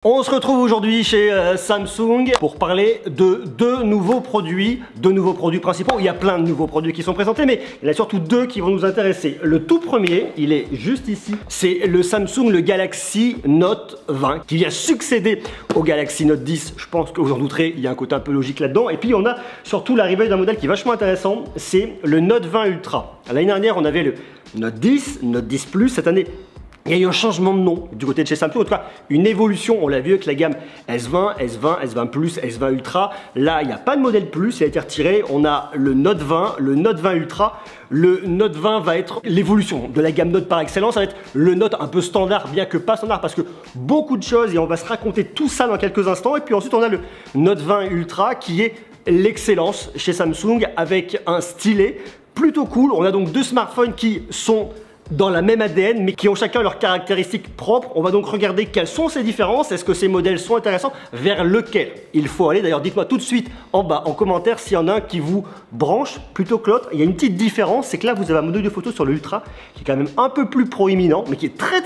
On se retrouve aujourd'hui chez Samsung pour parler de deux nouveaux produits principaux. Il y a plein de nouveaux produits qui sont présentés, mais il y en a surtout deux qui vont nous intéresser. Le tout premier, il est juste ici, c'est le Samsung, le Galaxy Note 20, qui vient succéder au Galaxy Note 10. Je pense que vous en douterez, il y a un côté un peu logique là-dedans. Et puis on a surtout l'arrivée d'un modèle qui est vachement intéressant, c'est le Note 20 Ultra. L'année dernière, on avait le Note 10, Note 10 Plus. Cette année, il y a eu un changement de nom du côté de chez Samsung, en tout cas une évolution, on l'a vu avec la gamme S20, S20, S20 Plus, S20 Ultra. Là, il n'y a pas de modèle Plus, il a été retiré, on a le Note 20, le Note 20 Ultra. Le Note 20 va être l'évolution de la gamme Note par excellence, ça va être le Note un peu standard, bien que pas standard, parce que beaucoup de choses, et on va se raconter tout ça dans quelques instants. Et puis ensuite, on a le Note 20 Ultra qui est l'excellence chez Samsung avec un stylet plutôt cool. On a donc deux smartphones qui sont dans la même ADN, mais qui ont chacun leurs caractéristiques propres. On va donc regarder quelles sont ces différences, est-ce que ces modèles sont intéressants, vers lequel il faut aller. D'ailleurs, dites-moi tout de suite en bas, en commentaire, s'il y en a un qui vous branche plutôt que l'autre. Il y a une petite différence, c'est que là, vous avez un modèle de photo sur le Ultra, qui est quand même un peu plus proéminent, mais qui est très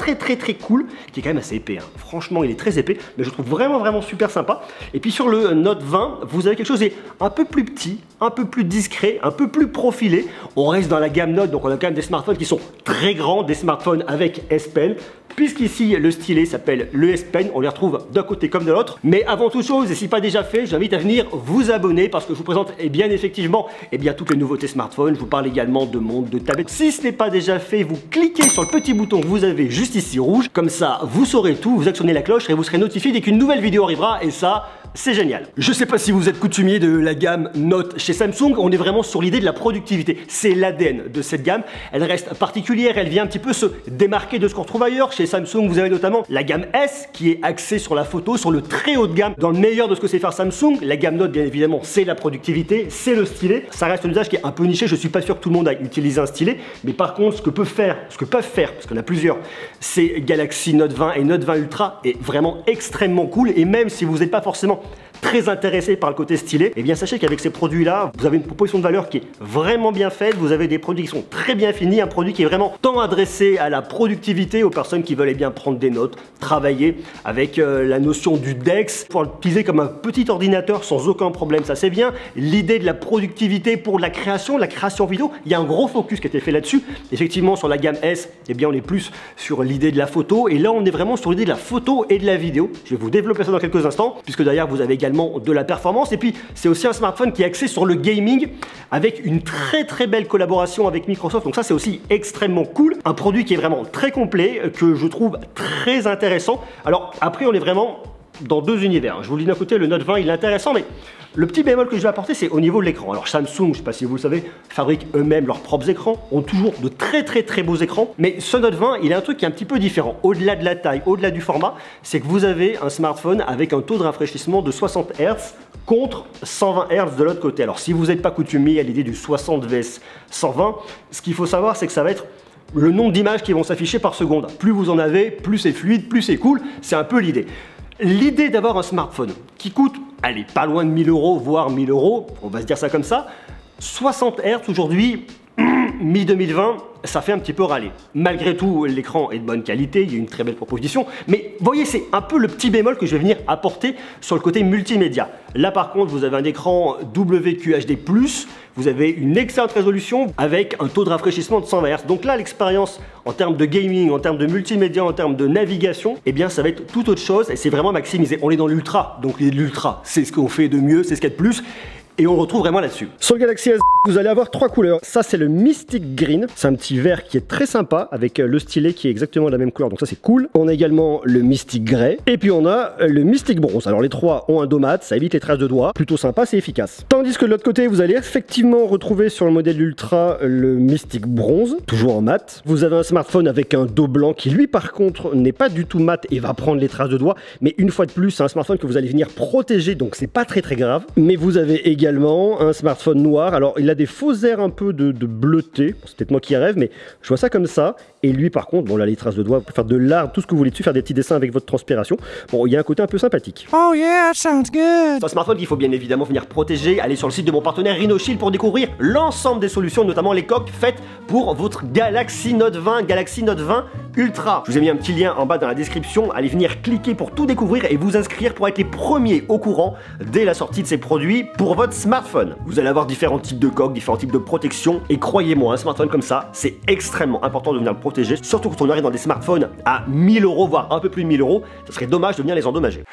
cool, qui est quand même assez épais. Hein. Franchement, il est très épais, mais je trouve vraiment super sympa. Et puis sur le Note 20, vous avez quelque chose qui est un peu plus petit, un peu plus discret, un peu plus profilé. On reste dans la gamme Note, donc on a quand même des smartphones qui sont très grands, des smartphones avec S Pen, puisqu'ici le stylet s'appelle le S Pen, on les retrouve d'un côté comme de l'autre. Mais avant toute chose, et si pas déjà fait, j'invite à venir vous abonner parce que je vous présente effectivement toutes les nouveautés smartphones. Je vous parle également de montres, de tablettes. Si ce n'est pas déjà fait, vous cliquez sur le petit bouton que vous avez juste ici rouge, comme ça vous saurez tout, vous actionnez la cloche et vous serez notifié dès qu'une nouvelle vidéo arrivera, et ça, c'est génial. Je sais pas si vous êtes coutumier de la gamme Note chez Samsung, on est vraiment sur l'idée de la productivité. C'est l'ADN de cette gamme. Elle reste particulière, elle vient un petit peu se démarquer de ce qu'on retrouve ailleurs. Chez Samsung, vous avez notamment la gamme S qui est axée sur la photo, sur le très haut de gamme, dans le meilleur de ce que sait faire Samsung. La gamme Note, bien évidemment, c'est la productivité, c'est le stylet. Ça reste un usage qui est un peu niché, je suis pas sûr que tout le monde aille utiliser un stylet, mais par contre, ce que peuvent faire, parce qu'on a plusieurs, c'est Galaxy Note 20 et Note 20 Ultra est vraiment extrêmement cool. Et même si vous n'êtes pas forcément très intéressé par le côté stylé, eh bien sachez qu'avec ces produits-là, vous avez une proposition de valeur qui est vraiment bien faite, vous avez des produits qui sont très bien finis, un produit qui est vraiment tant adressé à la productivité, aux personnes qui veulent bien prendre des notes, travailler avec la notion du DeX, pouvoir l'utiliser comme un petit ordinateur sans aucun problème, ça c'est bien. L'idée de la productivité pour la création vidéo, il y a un gros focus qui a été fait là-dessus. Effectivement, sur la gamme S, eh bien on est plus sur l'idée de la photo, et là on est vraiment sur l'idée de la photo et de la vidéo. Je vais vous développer ça dans quelques instants, puisque d'ailleurs vous avez également de la performance. Et puis c'est aussi un smartphone qui est axé sur le gaming avec une très belle collaboration avec Microsoft, donc ça c'est aussi extrêmement cool. Un produit qui est vraiment très complet, que je trouve très intéressant. Alors après, on est vraiment dans deux univers. Je vous le dis d'un côté, le Note 20 il est intéressant, mais le petit bémol que je vais apporter, c'est au niveau de l'écran. Alors Samsung, je ne sais pas si vous le savez, fabrique eux-mêmes leurs propres écrans, ont toujours de très beaux écrans, mais ce Note 20, il a un truc qui est un petit peu différent. Au-delà de la taille, au-delà du format, c'est que vous avez un smartphone avec un taux de rafraîchissement de 60 Hz contre 120 Hz de l'autre côté. Alors si vous n'êtes pas coutumier à l'idée du 60 vs 120, ce qu'il faut savoir, c'est que ça va être le nombre d'images qui vont s'afficher par seconde. Plus vous en avez, plus c'est fluide, plus c'est cool, c'est un peu l'idée. L'idée d'avoir un smartphone qui coûte, allez, pas loin de 1000 €, voire 1000 €, on va se dire ça comme ça, 60 Hz aujourd'hui, mi-2020, ça fait un petit peu râler. Malgré tout, l'écran est de bonne qualité, il y a une très belle proposition, mais vous voyez, c'est un peu le petit bémol que je vais venir apporter sur le côté multimédia. Là par contre, vous avez un écran WQHD+, vous avez une excellente résolution avec un taux de rafraîchissement de 120 Hz. Donc là, l'expérience en termes de gaming, en termes de multimédia, en termes de navigation, eh bien ça va être tout autre chose et c'est vraiment maximisé. On est dans l'ultra, donc l'ultra, c'est ce qu'on fait de mieux, c'est ce qu'il y a de plus. Et on retrouve vraiment là-dessus. Sur le Galaxy S, vous allez avoir trois couleurs. Ça, c'est le Mystic Green. C'est un petit vert qui est très sympa avec le stylet qui est exactement de la même couleur. Donc ça, c'est cool. On a également le Mystic Grey. Et puis on a le Mystic Bronze. Alors les trois ont un dos mat. Ça évite les traces de doigts. Plutôt sympa, c'est efficace. Tandis que de l'autre côté, vous allez effectivement retrouver sur le modèle Ultra le Mystic Bronze. Toujours en mat. Vous avez un smartphone avec un dos blanc qui, lui, par contre, n'est pas du tout mat et va prendre les traces de doigts. Mais une fois de plus, c'est un smartphone que vous allez venir protéger. Donc c'est pas très grave. Mais vous avez également également un smartphone noir. Alors il a des faux airs un peu de bleuté, c'est peut-être moi qui rêve, mais je vois ça comme ça. Et lui par contre, bon là les traces de doigts, vous pouvez faire de l'art, tout ce que vous voulez dessus, faire des petits dessins avec votre transpiration. Bon, il y a un côté un peu sympathique. Oh yeah, that sounds good. C'est un smartphone qu'il faut bien évidemment venir protéger. Allez sur le site de mon partenaire Rhinoshield pour découvrir l'ensemble des solutions, notamment les coques faites pour votre Galaxy Note 20, Galaxy Note 20 Ultra. Je vous ai mis un petit lien en bas dans la description. Allez venir cliquer pour tout découvrir et vous inscrire pour être les premiers au courant dès la sortie de ces produits pour votre smartphone. Vous allez avoir différents types de coques, différents types de protection. Et croyez-moi, un smartphone comme ça, c'est extrêmement important de venir le protéger. Surtout quand on arrive dans des smartphones à 1000 €, voire un peu plus de 1000 €. Ça serait dommage de venir les endommager.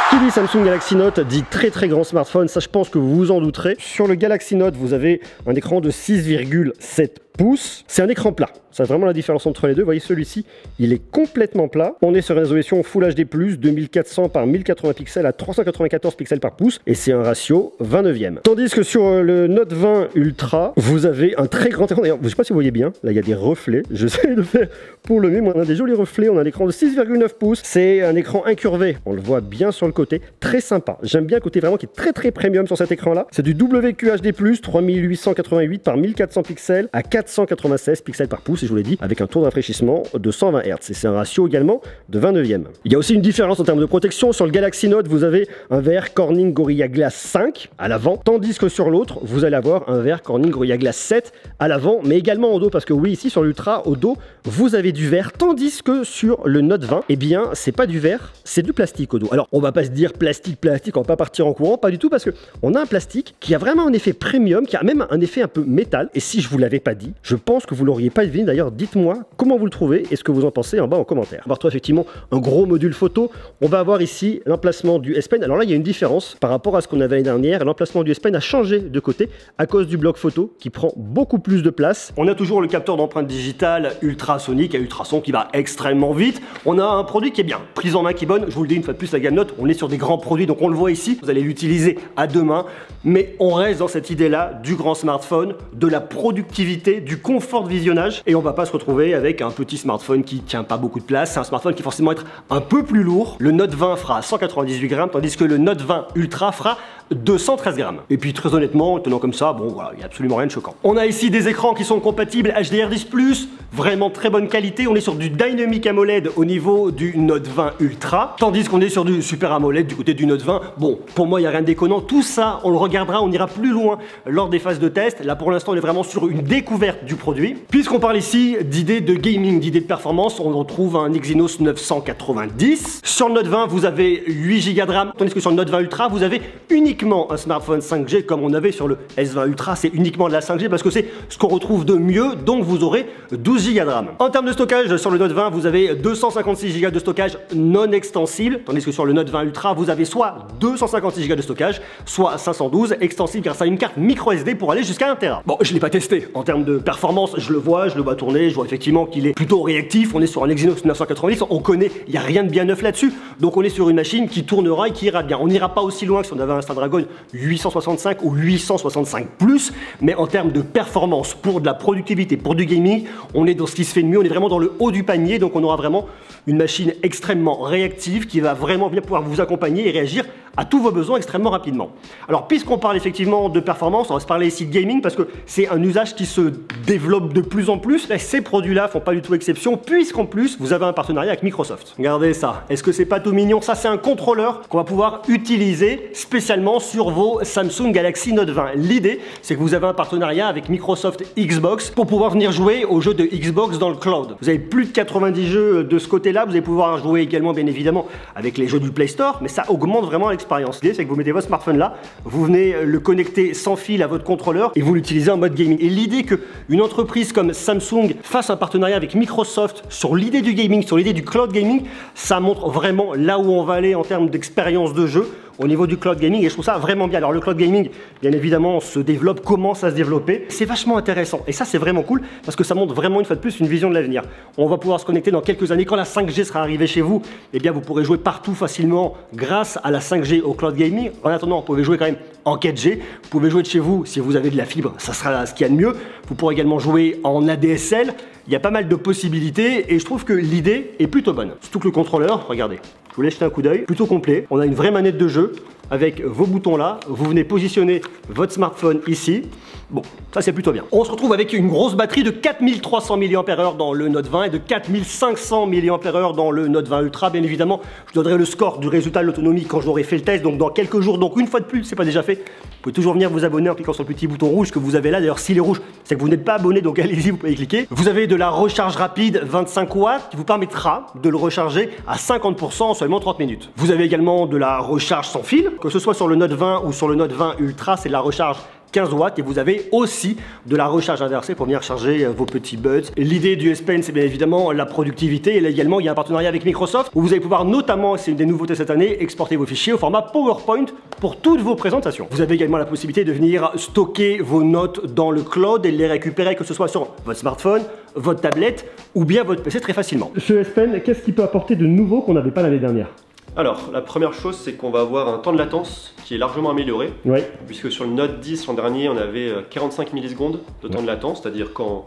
Qui dit Samsung Galaxy Note dit très très grand smartphone, ça je pense que vous vous en douterez. Sur le Galaxy Note, vous avez un écran de 6,7 pouces. C'est un écran plat. C'est vraiment la différence entre les deux. Vous voyez, celui-ci, il est complètement plat. On est sur une résolution Full HD+, 2400 par 1080 pixels à 394 pixels par pouce. Et c'est un ratio 29e. Tandis que sur le Note 20 Ultra, vous avez un très grand écran. D'ailleurs, je ne sais pas si vous voyez bien. Là, il y a des reflets. J'essaie de faire pour le mieux. On a des jolis reflets. On a un écran de 6,9 pouces. C'est un écran incurvé. On le voit bien sur le côté. Très sympa. J'aime bien le côté vraiment qui est très très premium sur cet écran-là. C'est du WQHD+, 3888 par 1400 pixels à 496 pixels par pouce. Et je vous l'ai dit, avec un taux de rafraîchissement de 120 Hz. Et c'est un ratio également de 29e. Il y a aussi une différence en termes de protection. Sur le Galaxy Note, vous avez un verre Corning Gorilla Glass 5 à l'avant, tandis que sur l'autre, vous allez avoir un verre Corning Gorilla Glass 7 à l'avant, mais également au dos, parce que oui, ici sur l'Ultra, au dos, vous avez du verre, tandis que sur le Note 20, eh bien, c'est pas du verre, c'est du plastique au dos. Alors, on va pas se dire plastique, on va pas partir en courant, pas du tout, parce que on a un plastique qui a vraiment un effet premium, qui a même un effet un peu métal, et si je vous l'avais pas dit, je pense que vous l'auriez pas deviné. D'ailleurs, dites-moi comment vous le trouvez et ce que vous en pensez en bas en commentaire. On va retrouver effectivement un gros module photo. On va avoir ici l'emplacement du S Pen. Alors là, il y a une différence par rapport à ce qu'on avait l'année dernière. L'emplacement du S Pen a changé de côté à cause du bloc photo qui prend beaucoup plus de place. On a toujours le capteur d'empreinte digitale ultrasonique à ultrason qui va extrêmement vite. On a un produit qui est bien, prise en main qui est bonne. Je vous le dis une fois de plus, la gamme Note, on est sur des grands produits, donc on le voit ici. Vous allez l'utiliser à deux mains, mais on reste dans cette idée-là du grand smartphone, de la productivité, du confort de visionnage, et on va pas se retrouver avec un petit smartphone qui tient pas beaucoup de place. C'est un smartphone qui va forcément être un peu plus lourd. Le Note 20 fera 198 grammes, tandis que le Note 20 Ultra fera 213 grammes. Et puis très honnêtement, tenant comme ça, bon voilà, il n'y a absolument rien de choquant. On a ici des écrans qui sont compatibles HDR10+, vraiment très bonne qualité. On est sur du Dynamic AMOLED au niveau du Note 20 Ultra, tandis qu'on est sur du Super AMOLED du côté du Note 20. Bon, pour moi, il n'y a rien de déconnant. Tout ça, on le regardera, on ira plus loin lors des phases de test. Là, pour l'instant, on est vraiment sur une découverte du produit. Puisqu'on parle ici d'idées de gaming, d'idées de performance, on retrouve un Exynos 990. Sur le Note 20, vous avez 8 Go de RAM, tandis que sur le Note 20 Ultra, vous avez uniquement un smartphone 5G comme on avait sur le S20 Ultra. C'est uniquement de la 5G parce que c'est ce qu'on retrouve de mieux, donc vous aurez 12 Go de RAM. En termes de stockage, sur le Note 20, vous avez 256 Go de stockage non extensible, tandis que sur le Note 20 Ultra, vous avez soit 256 Go de stockage, soit 512 extensible grâce à une carte micro SD pour aller jusqu'à 1 Tera. Bon, je l'ai pas testé. En termes de performance, je le vois tourner, je vois effectivement qu'il est plutôt réactif. On est sur un Exynos 990, on connaît, il n'y a rien de bien neuf là-dessus. Donc on est sur une machine qui tournera et qui ira bien. On n'ira pas aussi loin que si on avait un Snapdragon 865 ou 865 plus, mais en termes de performance, pour de la productivité, pour du gaming, on est dans ce qui se fait de mieux. On est vraiment dans le haut du panier, donc on aura vraiment une machine extrêmement réactive qui va vraiment bien pouvoir vous accompagner et réagir à tous vos besoins extrêmement rapidement. Alors puisqu'on parle effectivement de performance, on va se parler ici de gaming parce que c'est un usage qui se développe de plus en plus. Et ces produits-là font pas du tout exception puisqu'en plus vous avez un partenariat avec Microsoft. Regardez ça, est-ce que c'est pas tout mignon? Ça, c'est un contrôleur qu'on va pouvoir utiliser spécialement sur vos Samsung Galaxy Note 20. L'idée, c'est que vous avez un partenariat avec Microsoft Xbox pour pouvoir venir jouer aux jeux de Xbox dans le cloud. Vous avez plus de 90 jeux de ce côté-là. Vous allez pouvoir jouer également bien évidemment avec les jeux du Play Store, mais ça augmente vraiment l'expérience. L'idée, c'est que vous mettez votre smartphone là, vous venez le connecter sans fil à votre contrôleur et vous l'utilisez en mode gaming. Et l'idée qu'une entreprise comme Samsung fasse un partenariat avec Microsoft sur l'idée du gaming, sur l'idée du cloud gaming, ça montre vraiment là où on va aller en termes d'expérience de jeu au niveau du cloud gaming, et je trouve ça vraiment bien. Alors le cloud gaming, bien évidemment, se développe, commence à se développer. C'est vachement intéressant et ça, c'est vraiment cool parce que ça montre vraiment une fois de plus une vision de l'avenir. On va pouvoir se connecter dans quelques années. Quand la 5G sera arrivée chez vous, eh bien vous pourrez jouer partout facilement grâce à la 5G au cloud gaming. En attendant, vous pouvez jouer quand même en 4G. Vous pouvez jouer de chez vous si vous avez de la fibre, ça sera ce qu'il y a de mieux. Vous pourrez également jouer en ADSL. Il y a pas mal de possibilités et je trouve que l'idée est plutôt bonne. Surtout que le contrôleur, regardez, je vous laisse jeter un coup d'œil, plutôt complet. On a une vraie manette de jeu. avec vos boutons là, vous venez positionner votre smartphone ici. Bon, ça c'est plutôt bien. On se retrouve avec une grosse batterie de 4300 mAh dans le Note 20 et de 4500 mAh dans le Note 20 Ultra. Bien évidemment, je donnerai le score du résultat de l'autonomie quand j'aurai fait le test, donc dans quelques jours. Donc une fois de plus, c'est pas déjà fait. Vous pouvez toujours venir vous abonner en cliquant sur le petit bouton rouge que vous avez là. D'ailleurs, s'il est rouge, c'est que vous n'êtes pas abonné, donc allez-y, vous pouvez y cliquer. Vous avez de la recharge rapide 25 watts qui vous permettra de le recharger à 50% en seulement 30 minutes. Vous avez également de la recharge sans fil, que ce soit sur le Note 20 ou sur le Note 20 Ultra, c'est de la recharge 15 watts et vous avez aussi de la recharge inversée pour venir charger vos petits buds. L'idée du S Pen, c'est bien évidemment la productivité et là également il y a un partenariat avec Microsoft où vous allez pouvoir notamment, c'est une des nouveautés cette année, exporter vos fichiers au format PowerPoint pour toutes vos présentations. Vous avez également la possibilité de venir stocker vos notes dans le cloud et les récupérer que ce soit sur votre smartphone, votre tablette ou bien votre PC très facilement. Ce S Pen, qu'est-ce qu'il peut apporter de nouveau qu'on n'avait pas l'année dernière? Alors, la première chose, c'est qu'on va avoir un temps de latence qui est largement amélioré. Oui. Puisque sur le Note 10 l'an dernier, on avait 45 millisecondes de temps de latence, c'est-à-dire quand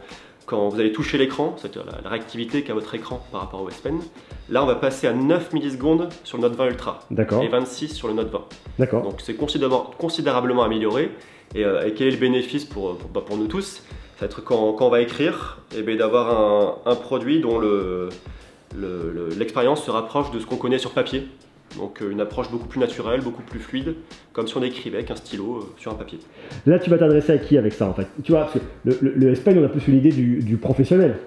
vous allez toucher l'écran, c'est-à-dire la réactivité qu'a votre écran par rapport au S Pen. Là, on va passer à 9 millisecondes sur le Note 20 Ultra et 26 sur le Note 20. D'accord. Donc c'est considérablement amélioré. Et quel est le bénéfice pour nous tous? Ça va être quand on va écrire, d'avoir un produit dont l'expérience se rapproche de ce qu'on connaît sur papier. Donc une approche beaucoup plus naturelle, beaucoup plus fluide, comme si on écrivait avec un stylo sur un papier. Là, tu vas t'adresser à qui avec ça en fait? Tu vois, parce que le S Pen, on a plus une idée du professionnel.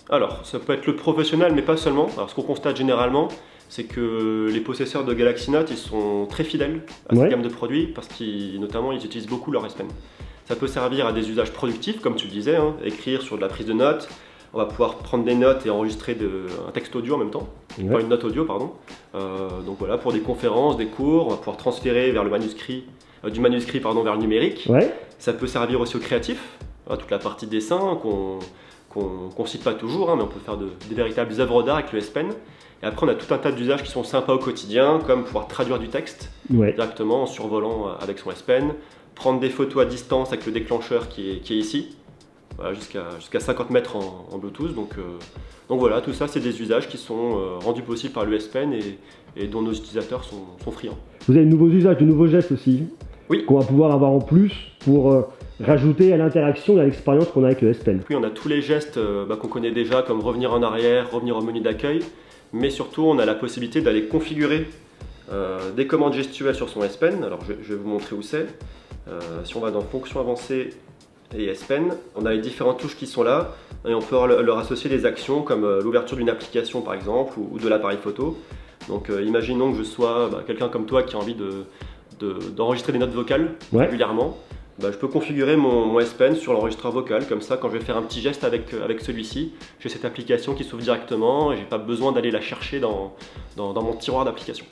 Alors, ça peut être le professionnel, mais pas seulement. Alors, ce qu'on constate généralement, c'est que les possesseurs de Galaxy Note, ils sont très fidèles à cette gamme de produits, parce qu'ils notamment, ils utilisent beaucoup leur S Pen. Ça peut servir à des usages productifs, comme tu le disais, hein, écrire sur de la prise de notes. On va pouvoir prendre des notes et enregistrer un texte audio en même temps, pas une note audio, pardon. Donc voilà, pour des conférences, des cours, on va pouvoir transférer vers le manuscrit, du manuscrit vers le numérique. Ouais. Ça peut servir aussi aux créatifs, toute la partie dessin qu'on cite pas toujours, hein, mais on peut faire des véritables œuvres d'art avec le S Pen. Et après, on a tout un tas d'usages qui sont sympas au quotidien, comme pouvoir traduire du texte directement en survolant avec son S Pen, prendre des photos à distance avec le déclencheur qui est ici. Voilà, jusqu'à 50 mètres en Bluetooth. Donc voilà, tout ça, c'est des usages qui sont rendus possibles par le S Pen et dont nos utilisateurs sont friands. Vous avez de nouveaux usages, de nouveaux gestes aussi, qu'on va pouvoir avoir en plus pour rajouter à l'interaction et à l'expérience qu'on a avec le S Pen. Oui, on a tous les gestes qu'on connaît déjà, comme revenir en arrière, revenir au menu d'accueil, mais surtout, on a la possibilité d'aller configurer des commandes gestuelles sur son S Pen. Alors, je vais vous montrer où c'est. Si on va dans Fonctions avancées et S Pen, on a les différentes touches qui sont là et on peut leur associer des actions comme l'ouverture d'une application par exemple ou de l'appareil photo. Donc imaginons que je sois quelqu'un comme toi qui a envie d'enregistrer des notes vocales régulièrement. Je peux configurer mon S Pen sur l'enregistreur vocal, comme ça quand je vais faire un petit geste avec celui-ci, j'ai cette application qui s'ouvre directement et j'ai pas besoin d'aller la chercher dans mon tiroir d'application.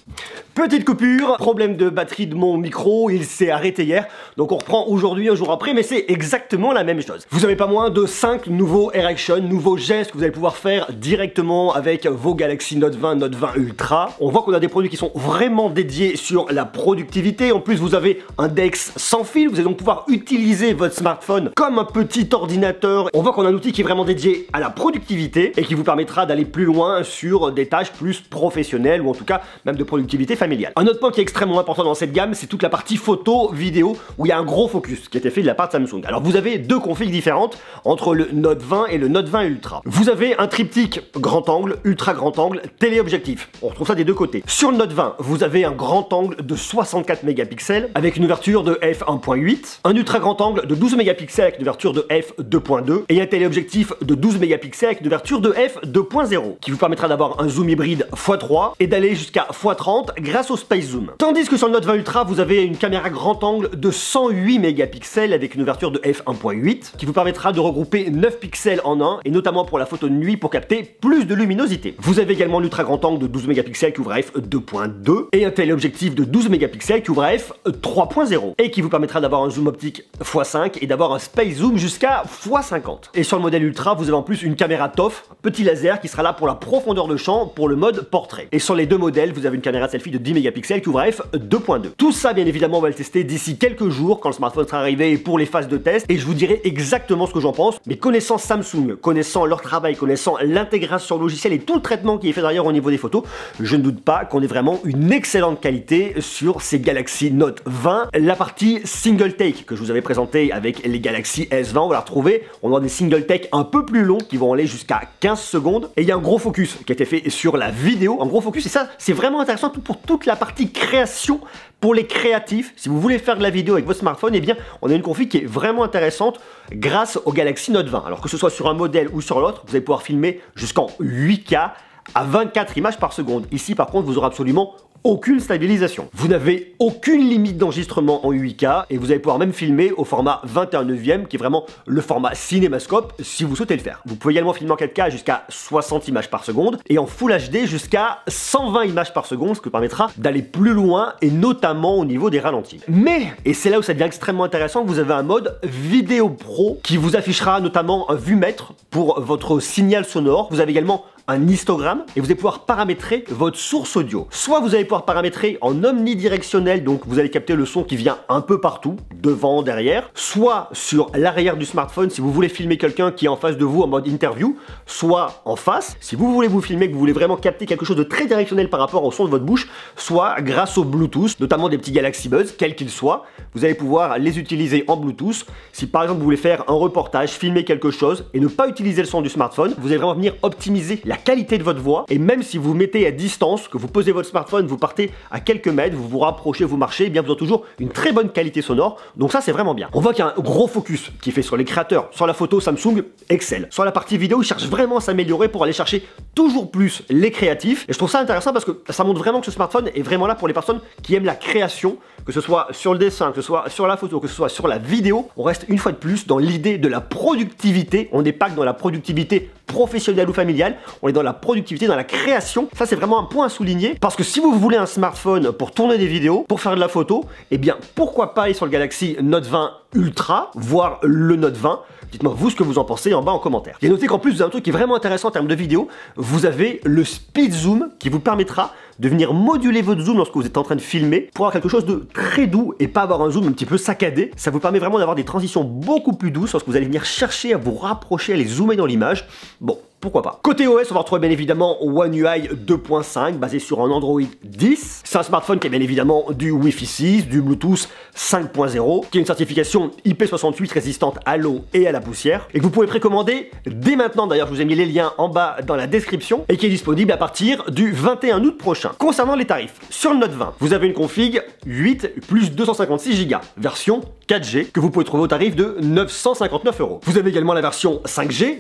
Petite coupure, problème de batterie de mon micro, il s'est arrêté hier, donc on reprend aujourd'hui, un jour après, mais c'est exactement la même chose. Vous avez pas moins de 5 nouveaux Air Action, nouveaux gestes que vous allez pouvoir faire directement avec vos Galaxy Note 20, Note 20 Ultra. On voit qu'on a des produits qui sont vraiment dédiés sur la productivité, en plus vous avez un DeX sans fil, vous allez donc pouvoir utiliser votre smartphone comme un petit ordinateur. On voit qu'on a un outil qui est vraiment dédié à la productivité et qui vous permettra d'aller plus loin sur des tâches plus professionnelles ou en tout cas même de productivité familiale. Un autre point qui est extrêmement important dans cette gamme, c'est toute la partie photo, vidéo où il y a un gros focus qui a été fait de la part de Samsung. Alors vous avez deux configs différentes entre le Note 20 et le Note 20 Ultra. Vous avez un triptyque grand angle, ultra grand angle, téléobjectif. On retrouve ça des deux côtés. Sur le Note 20, vous avez un grand angle de 64 mégapixels avec une ouverture de f1.8, un ultra grand angle de 12 mégapixels avec une ouverture de f2.2 et un téléobjectif de 12 mégapixels avec une ouverture de f2.0 qui vous permettra d'avoir un zoom hybride x3 et d'aller jusqu'à x30 grâce au Space Zoom. Tandis que sur le Note 20 Ultra, vous avez une caméra grand angle de 108 mégapixels avec une ouverture de f1.8 qui vous permettra de regrouper 9 pixels en un et notamment pour la photo de nuit pour capter plus de luminosité. Vous avez également l'ultra grand angle de 12 mégapixels qui ouvre à f2.2 et un téléobjectif de 12 mégapixels qui ouvre à f3.0 et qui vous permettra d'avoir un zoom optique x5 et d'avoir un Space Zoom jusqu'à x50. Et sur le modèle Ultra, vous avez en plus une caméra TOF, petit laser qui sera là pour la profondeur de champ pour le mode portrait. Et sur les deux modèles, vous avez une caméra selfie de 10 mégapixels qui ouvre à f2.2. Tout ça, bien évidemment, on va le tester d'ici quelques jours quand le smartphone sera arrivé pour les phases de test et je vous dirai exactement ce que j'en pense. Mais connaissant Samsung, connaissant leur travail, connaissant l'intégration logicielle et tout le traitement qui est fait derrière au niveau des photos, je ne doute pas qu'on ait vraiment une excellente qualité sur ces Galaxy Note 20. La partie single take que je vous avais présentée avec les Galaxy S20, on va la retrouver. On aura des single take un peu plus longs qui vont aller jusqu'à 15 secondes. Et il y a un gros focus qui a été fait sur la vidéo, un gros focus, et ça, c'est vraiment intéressant pour toute la partie création. Pour les créatifs, si vous voulez faire de la vidéo avec votre smartphone, eh bien, on a une config qui est vraiment intéressante grâce au Galaxy Note 20. Alors que ce soit sur un modèle ou sur l'autre, vous allez pouvoir filmer jusqu'en 8K à 24 images par seconde. Ici, par contre, vous aurez absolument aucune stabilisation. Vous n'avez aucune limite d'enregistrement en 8K et vous allez pouvoir même filmer au format 21/9 qui est vraiment le format cinémascope si vous souhaitez le faire. Vous pouvez également filmer en 4K jusqu'à 60 images par seconde et en Full HD jusqu'à 120 images par seconde, ce qui permettra d'aller plus loin et notamment au niveau des ralentis. Mais, et c'est là où ça devient extrêmement intéressant, vous avez un mode vidéo pro qui vous affichera notamment un vumètre pour votre signal sonore. Vous avez également un histogramme et vous allez pouvoir paramétrer votre source audio. Soit vous allez pouvoir paramétrer en omnidirectionnel, donc vous allez capter le son qui vient un peu partout, devant, derrière, soit sur l'arrière du smartphone si vous voulez filmer quelqu'un qui est en face de vous en mode interview, soit en face si vous voulez vous filmer, que vous voulez vraiment capter quelque chose de très directionnel par rapport au son de votre bouche, soit grâce au Bluetooth, notamment des petits Galaxy Buds, quels qu'ils soient, vous allez pouvoir les utiliser en Bluetooth. Si par exemple vous voulez faire un reportage, filmer quelque chose et ne pas utiliser le son du smartphone, vous allez vraiment venir optimiser la qualité de votre voix et même si vous mettez à distance, que vous posez votre smartphone, vous partez à quelques mètres, vous vous rapprochez, vous marchez, eh bien vous aurez toujours une très bonne qualité sonore, donc ça c'est vraiment bien. On voit qu'il y a un gros focus qui est fait sur les créateurs, sur la photo Samsung excelle. Sur la partie vidéo, ils cherchent vraiment à s'améliorer pour aller chercher toujours plus les créatifs et je trouve ça intéressant parce que ça montre vraiment que ce smartphone est vraiment là pour les personnes qui aiment la création, que ce soit sur le dessin, que ce soit sur la photo, que ce soit sur la vidéo. On reste une fois de plus dans l'idée de la productivité, on n'est pas que dans la productivité professionnelle ou familiale, on est dans la productivité, dans la création. Ça c'est vraiment un point à souligner parce que si vous voulez un smartphone pour tourner des vidéos, pour faire de la photo, eh bien pourquoi pas aller sur le Galaxy Note 20 Ultra, voire le Note 20. Dites-moi vous ce que vous en pensez en bas en commentaire. Et notez qu'en plus vous avez un truc qui est vraiment intéressant en termes de vidéo, vous avez le speed zoom qui vous permettra de venir moduler votre zoom lorsque vous êtes en train de filmer pour avoir quelque chose de très doux et pas avoir un zoom un petit peu saccadé. Ça vous permet vraiment d'avoir des transitions beaucoup plus douces lorsque vous allez venir chercher à vous rapprocher, à les zoomer dans l'image. Bon, pourquoi pas. Côté OS, on va retrouver bien évidemment One UI 2.5 basé sur un Android 10. C'est un smartphone qui a bien évidemment du Wi-Fi 6, du Bluetooth 5.0, qui a une certification IP68 résistante à l'eau et à la poussière, et que vous pouvez précommander dès maintenant. D'ailleurs, je vous ai mis les liens en bas dans la description, et qui est disponible à partir du 21 août prochain. Concernant les tarifs, sur le Note 20, vous avez une config 8 plus 256 Go, version 4G, que vous pouvez trouver au tarif de 959 €. Vous avez également la version 5G,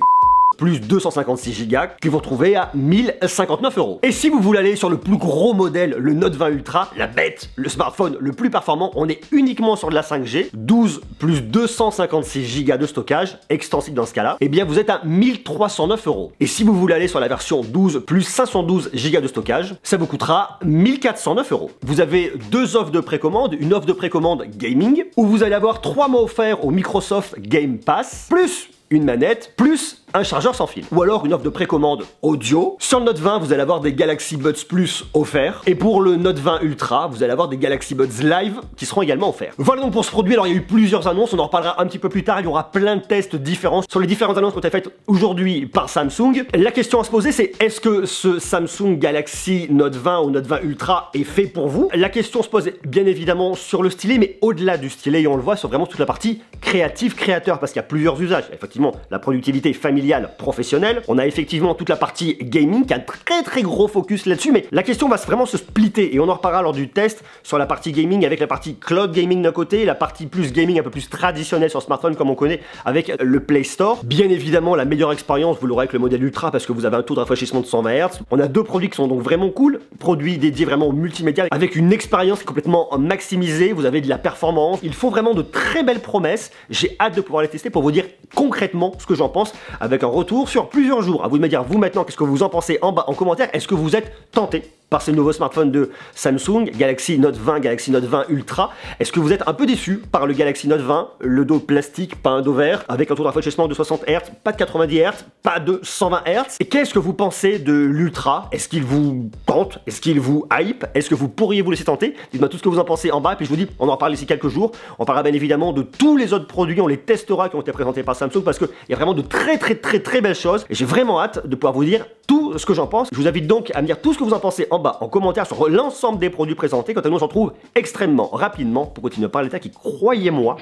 plus 256 Go que vous retrouvez à 1059 €. Et si vous voulez aller sur le plus gros modèle, le Note 20 Ultra, la bête, le smartphone le plus performant, on est uniquement sur de la 5G, 12 plus 256 Go de stockage, extensible dans ce cas-là, et bien vous êtes à 1309 €. Et si vous voulez aller sur la version 12 plus 512 Go de stockage, ça vous coûtera 1409 €. Vous avez deux offres de précommande, une offre de précommande gaming, où vous allez avoir 3 mois offerts au Microsoft Game Pass, plus une manette, plus un chargeur sans fil. Ou alors une offre de précommande audio. Sur le Note 20, vous allez avoir des Galaxy Buds Plus offerts. Et pour le Note 20 Ultra, vous allez avoir des Galaxy Buds Live qui seront également offerts. Voilà donc pour ce produit. Alors il y a eu plusieurs annonces, on en reparlera un petit peu plus tard. Il y aura plein de tests différents sur les différentes annonces qui ont été faites aujourd'hui par Samsung. La question à se poser, c'est est-ce que ce Samsung Galaxy Note 20 ou Note 20 Ultra est fait pour vous? La question se pose bien évidemment sur le stylet, mais au-delà du stylet, et on le voit sur vraiment toute la partie créative, créateur, parce qu'il y a plusieurs usages. Effectivement, la productivité familiale, professionnelle. On a effectivement toute la partie gaming qui a un très gros focus là-dessus, mais la question va vraiment se splitter et on en reparlera lors du test sur la partie gaming avec la partie cloud gaming d'un côté, la partie plus gaming un peu plus traditionnelle sur smartphone comme on connaît avec le Play Store. Bien évidemment, la meilleure expérience, vous l'aurez avec le modèle Ultra parce que vous avez un taux de rafraîchissement de 120 Hz. On a deux produits qui sont donc vraiment cool, produits dédiés vraiment au multimédia avec une expérience complètement maximisée. Vous avez de la performance. Il faut vraiment de très belles promesses. J'ai hâte de pouvoir les tester pour vous dire concrètement ce que j'en pense avec un retour sur plusieurs jours. À vous de me dire, vous maintenant, qu'est-ce que vous en pensez en bas en commentaire. Est-ce que vous êtes tenté par ces nouveaux smartphones de Samsung, Galaxy Note 20, Galaxy Note 20 Ultra. Est-ce que vous êtes un peu déçu par le Galaxy Note 20, le dos plastique, pas un dos vert, avec un taux de rafraîchissement de 60 Hz, pas de 90 Hz, pas de 120 Hz? Et qu'est-ce que vous pensez de l'Ultra? Est-ce qu'il vous tente? Est-ce qu'il vous hype? Est-ce que vous pourriez vous laisser tenter? Dites-moi tout ce que vous en pensez en bas, et puis je vous dis, on en reparle d'ici quelques jours. On parlera bien évidemment de tous les autres produits, on les testera qui ont été présentés par Samsung, parce qu'il y a vraiment de très belles choses, et j'ai vraiment hâte de pouvoir vous dire tout ce que j'en pense. Je vous invite donc à me dire tout ce que vous en pensez en bas, en commentaire sur l'ensemble des produits présentés. Quant à nous, on se retrouve extrêmement rapidement pour continuer à parler de ça qui, croyez-moi,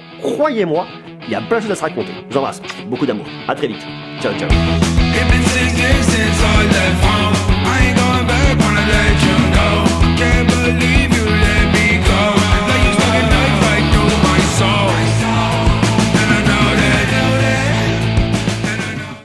il y a plein de choses à se raconter. Je vous embrasse, beaucoup d'amour, à très vite, ciao ciao.